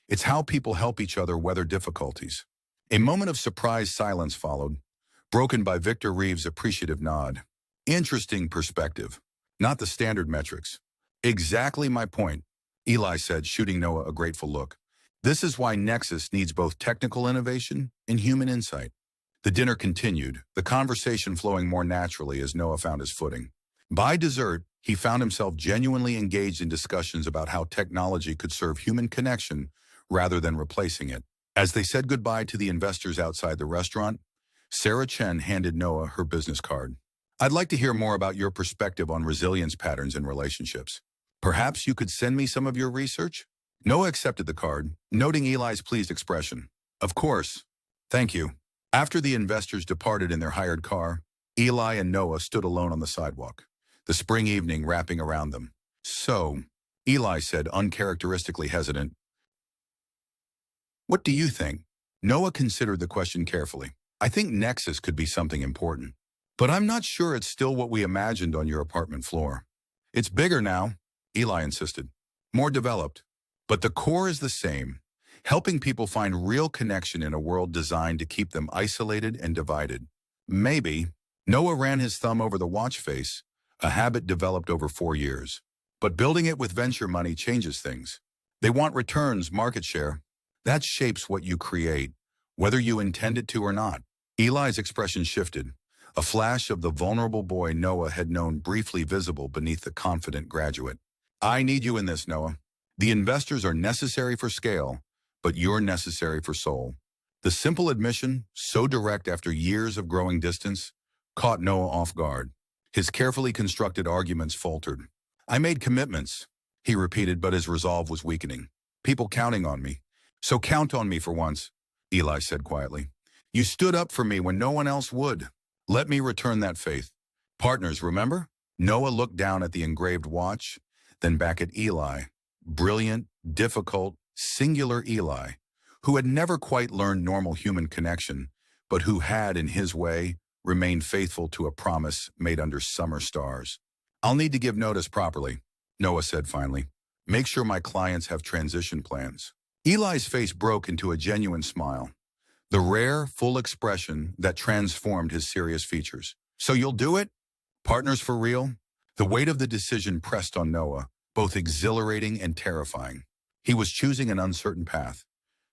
It's how people help each other weather difficulties. A moment of surprised silence followed, broken by Victor Reeves' appreciative nod. Interesting perspective. Not the standard metrics. Exactly my point, Eli said, shooting Noah a grateful look. This is why Nexus needs both technical innovation and human insight. The dinner continued, the conversation flowing more naturally as Noah found his footing. By dessert, he found himself genuinely engaged in discussions about how technology could serve human connection rather than replacing it. As they said goodbye to the investors outside the restaurant, Sarah Chen handed Noah her business card. I'd like to hear more about your perspective on resilience patterns in relationships. Perhaps you could send me some of your research? Noah accepted the card, noting Eli's pleased expression. Of course. Thank you. After the investors departed in their hired car, Eli and Noah stood alone on the sidewalk, the spring evening wrapping around them. So, Eli said, uncharacteristically hesitant, what do you think? Noah considered the question carefully. I think Nexus could be something important. But I'm not sure it's still what we imagined on your apartment floor. It's bigger now, Eli insisted. More developed. But the core is the same, helping people find real connection in a world designed to keep them isolated and divided. Maybe. Noah ran his thumb over the watch face, a habit developed over 4 years. But building it with venture money changes things. They want returns, market share. That shapes what you create, whether you intend it to or not. Eli's expression shifted, a flash of the vulnerable boy Noah had known briefly visible beneath the confident graduate. I need you in this, Noah. The investors are necessary for scale, but you're necessary for soul. The simple admission, so direct after years of growing distance, caught Noah off guard. His carefully constructed arguments faltered. I made commitments, he repeated, but his resolve was weakening. People counting on me. So count on me for once, Eli said quietly. You stood up for me when no one else would. Let me return that faith. Partners, remember? Noah looked down at the engraved watch, then back at Eli. Brilliant, difficult, singular Eli, who had never quite learned normal human connection, but who had, in his way, remained faithful to a promise made under summer stars. I'll need to give notice properly, Noah said finally. Make sure my clients have transition plans. Eli's face broke into a genuine smile, the rare, full expression that transformed his serious features. So you'll do it? Partners for real? The weight of the decision pressed on Noah, both exhilarating and terrifying. He was choosing an uncertain path,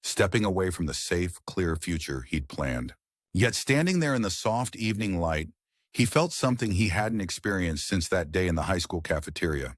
stepping away from the safe, clear future he'd planned. Yet standing there in the soft evening light, he felt something he hadn't experienced since that day in the high school cafeteria.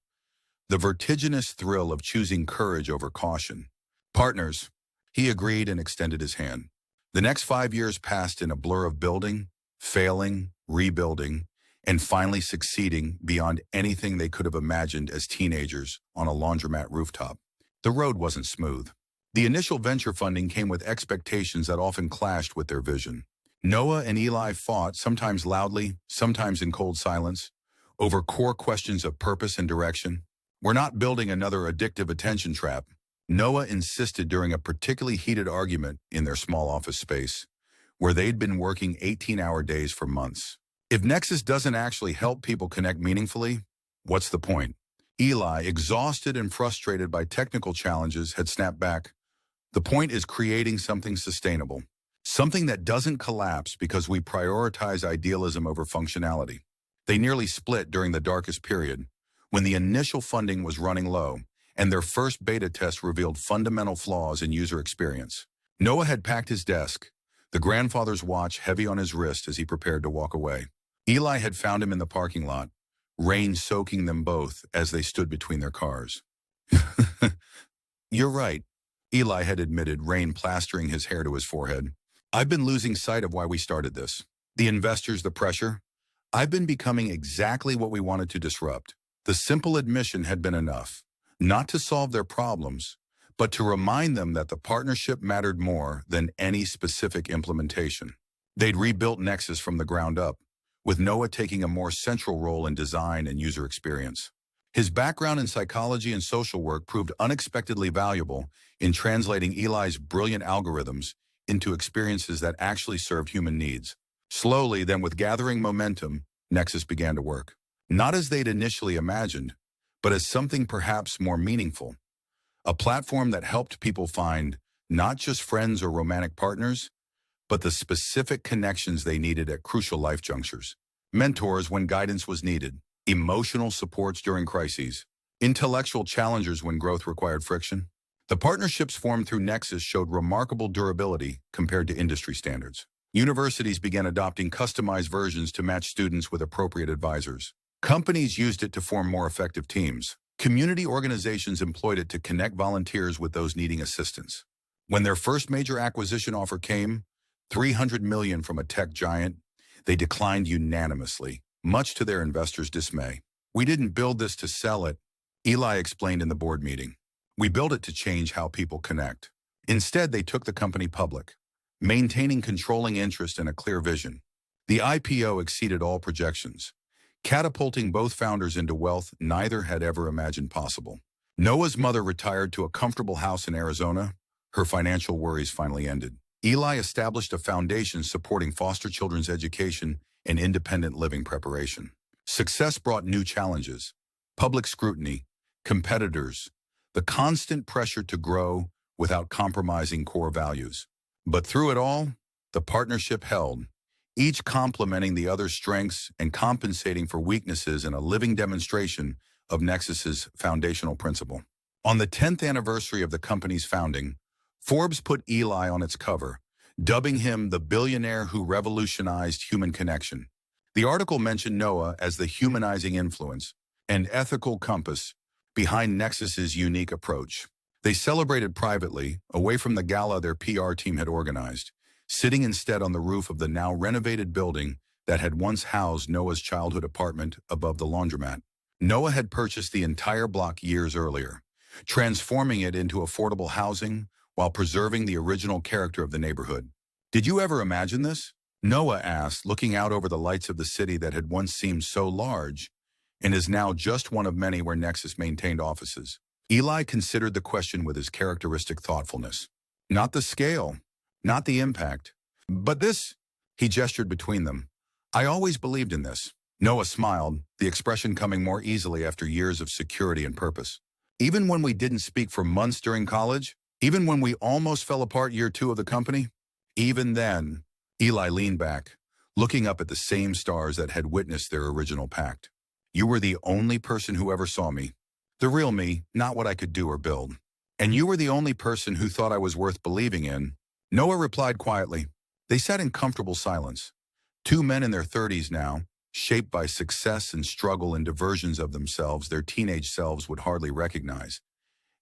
The vertiginous thrill of choosing courage over caution. Partners, he agreed and extended his hand. The next 5 years passed in a blur of building, failing, rebuilding, and finally succeeding beyond anything they could have imagined as teenagers on a laundromat rooftop. The road wasn't smooth. The initial venture funding came with expectations that often clashed with their vision. Noah and Eli fought, sometimes loudly, sometimes in cold silence, over core questions of purpose and direction. We're not building another addictive attention trap, Noah insisted during a particularly heated argument in their small office space, where they'd been working 18-hour days for months. If Nexus doesn't actually help people connect meaningfully, what's the point? Eli, exhausted and frustrated by technical challenges, had snapped back. The point is creating something sustainable. Something that doesn't collapse because we prioritize idealism over functionality. They nearly split during the darkest period, when the initial funding was running low, and their first beta test revealed fundamental flaws in user experience. Noah had packed his desk, the grandfather's watch heavy on his wrist as he prepared to walk away. Eli had found him in the parking lot, rain soaking them both as they stood between their cars. You're right, Eli had admitted, rain plastering his hair to his forehead. I've been losing sight of why we started this. The investors, the pressure. I've been becoming exactly what we wanted to disrupt. The simple admission had been enough, not to solve their problems, but to remind them that the partnership mattered more than any specific implementation. They'd rebuilt Nexus from the ground up, with Noah taking a more central role in design and user experience. His background in psychology and social work proved unexpectedly valuable in translating Eli's brilliant algorithms into experiences that actually served human needs. Slowly, then with gathering momentum, Nexus began to work. Not as they'd initially imagined, but as something perhaps more meaningful. A platform that helped people find not just friends or romantic partners, but the specific connections they needed at crucial life junctures. Mentors when guidance was needed, emotional supports during crises, intellectual challengers when growth required friction. The partnerships formed through Nexus showed remarkable durability compared to industry standards. Universities began adopting customized versions to match students with appropriate advisors. Companies used it to form more effective teams. Community organizations employed it to connect volunteers with those needing assistance. When their first major acquisition offer came, $300 million from a tech giant, they declined unanimously, much to their investors' dismay. We didn't build this to sell it, Eli explained in the board meeting. We built it to change how people connect. Instead, they took the company public, maintaining controlling interest and a clear vision. The IPO exceeded all projections, catapulting both founders into wealth neither had ever imagined possible. Noah's mother retired to a comfortable house in Arizona. Her financial worries finally ended. Eli established a foundation supporting foster children's education and independent living preparation. Success brought new challenges, public scrutiny, competitors, the constant pressure to grow without compromising core values. But through it all, the partnership held, each complementing the other's strengths and compensating for weaknesses in a living demonstration of Nexus's foundational principle. On the 10th anniversary of the company's founding, Forbes put Eli on its cover, dubbing him the billionaire who revolutionized human connection. The article mentioned Noah as the humanizing influence and ethical compass behind Nexus's unique approach. They celebrated privately, away from the gala their PR team had organized, sitting instead on the roof of the now renovated building that had once housed Noah's childhood apartment above the laundromat. Noah had purchased the entire block years earlier, transforming it into affordable housing while preserving the original character of the neighborhood. "Did you ever imagine this?" Noah asked, looking out over the lights of the city that had once seemed so large and is now just one of many where Nexus maintained offices. Eli considered the question with his characteristic thoughtfulness. Not the scale, not the impact, but this, he gestured between them. "I always believed in this." Noah smiled, the expression coming more easily after years of security and purpose. "Even when we didn't speak for months during college, even when we almost fell apart year 2 of the company, even then," Eli leaned back, looking up at the same stars that had witnessed their original pact. "You were the only person who ever saw me. The real me, not what I could do or build. And you were the only person who thought I was worth believing in." Noah replied quietly. They sat in comfortable silence. Two men in their 30s now, shaped by success and struggle into versions of themselves their teenage selves would hardly recognize.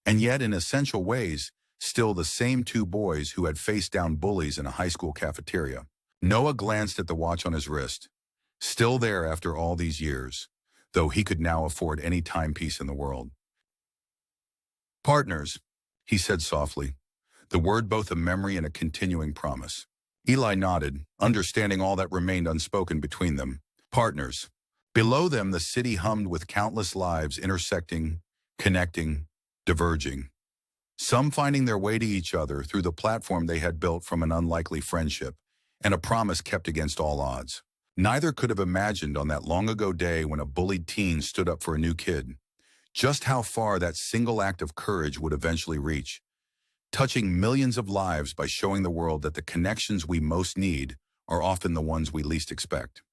And yet, in essential ways, still the same two boys who had faced down bullies in a high school cafeteria. Noah glanced at the watch on his wrist. Still there after all these years, though he could now afford any timepiece in the world. "Partners," he said softly, the word both a memory and a continuing promise. Eli nodded, understanding all that remained unspoken between them. Partners. Below them, the city hummed with countless lives intersecting, connecting, diverging. Some finding their way to each other through the platform they had built from an unlikely friendship and a promise kept against all odds. Neither could have imagined on that long-ago day when a bullied teen stood up for a new kid, just how far that single act of courage would eventually reach, touching millions of lives by showing the world that the connections we most need are often the ones we least expect.